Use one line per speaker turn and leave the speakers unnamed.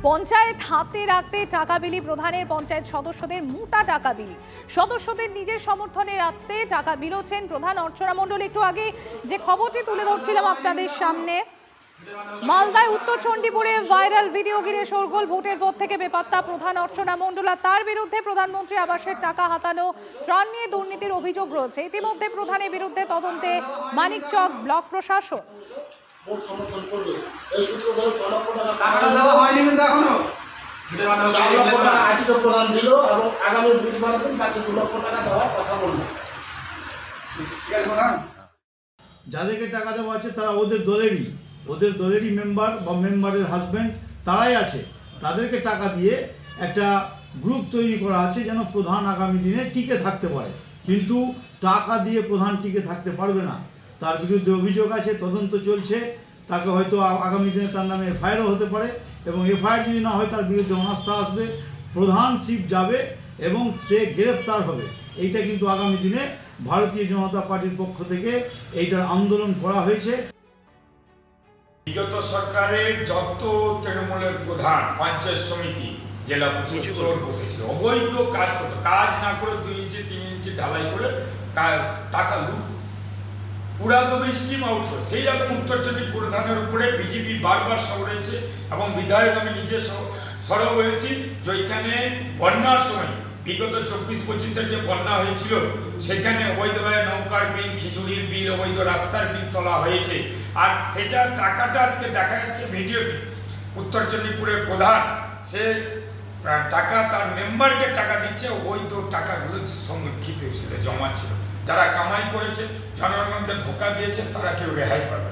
পঞ্চায়েত হাতে রাখতে টাকা বিলি প্রধানের পঞ্চায়েত সদস্যদের মোটা টাকা বিলি, সদস্যদের নিজের সমর্থনে রাখতে টাকা বিলোচ্ছেন প্রধান অর্চনা মণ্ডল। একটু আগে যে খবরটি তুলে ধরছিলাম আপনাদের সামনে, মালদায় উত্তর চণ্ডীপুরে ভাইরাল ভিডিও ঘিরে শোরগোল। ভোটের পর থেকে বেপাত্তা প্রধান অর্চনা মণ্ডল, আর তার বিরুদ্ধে প্রধানমন্ত্রী আবাসের টাকা হাতানো, ত্রাণ নিয়ে দুর্নীতির অভিযোগ রয়েছে। ইতিমধ্যে প্রধানের বিরুদ্ধে তদন্তে মানিকচক ব্লক প্রশাসন।
যাদেরকে টাকা দেওয়া আছে তারা ওদের দলেরই মেম্বার বা মেম্বারের হাজব্যান্ড, তারাই আছে। তাদেরকে টাকা দিয়ে একটা গ্রুপ তৈরি করা আছে যেন প্রধান আগামী দিনে টিকে থাকতে পারে, কিন্তু টাকা দিয়ে প্রধান টিকে থাকতে পারবে না। তার বিরুদ্ধে অভিযোগ আছে, তদন্ত চলছে। তাকে হয়তো আগামী দিনে তার নামে এফআইআরও হতে পারে, এবং এফআইআর যদি না হয় তার বিরুদ্ধে অনাস্থা আসবে, প্রধানশিপ যাবে এবং সে গ্রেপ্তার হবে। এইটা কিন্তু আগামী দিনে ভারতীয় জনতা পার্টির পক্ষ থেকে এইটার আন্দোলন করা হয়েছে।
বিগত সরকারের যত তৃণমূলের প্রধান, পঞ্চায়েত সমিতি, জেলা পরিষদ চোর বসেছিল, অবৈধ কাজ করতো, কাজ না করে 2 ইঞ্চি 3 ইঞ্চি ঢালাই করে টাকা লুট পুরাদমে স্কিম আউট করে। সেই রকম উত্তর চব্বিশ প্রধানের উপরে বিজেপি বারবার সরেছে, এবং বিধায়ক আমি নিজে সরব হয়েছি যে ওইখানে বন্যার সময় বিগত 24-25-এর যে বন্যা হয়েছিল, সেখানে অবৈধভাবে নৌকার বিল, খিচুড়ির বিল, অবৈধ রাস্তার বিল তোলা হয়েছে। আর সেটার টাকাটা আজকে দেখা যাচ্ছে ভিডিওতে, উত্তর চণ্ডীপুরের প্রধান সে টাকা তার মেম্বারকে টাকা দিচ্ছে, অবৈধ টাকাগুলো সংরক্ষিত ছিল, জমা ছিল। যারা কামাই করেছে, জনগণকে ধোকা দিয়েছে, তারা কেউ রেহাই পাবে।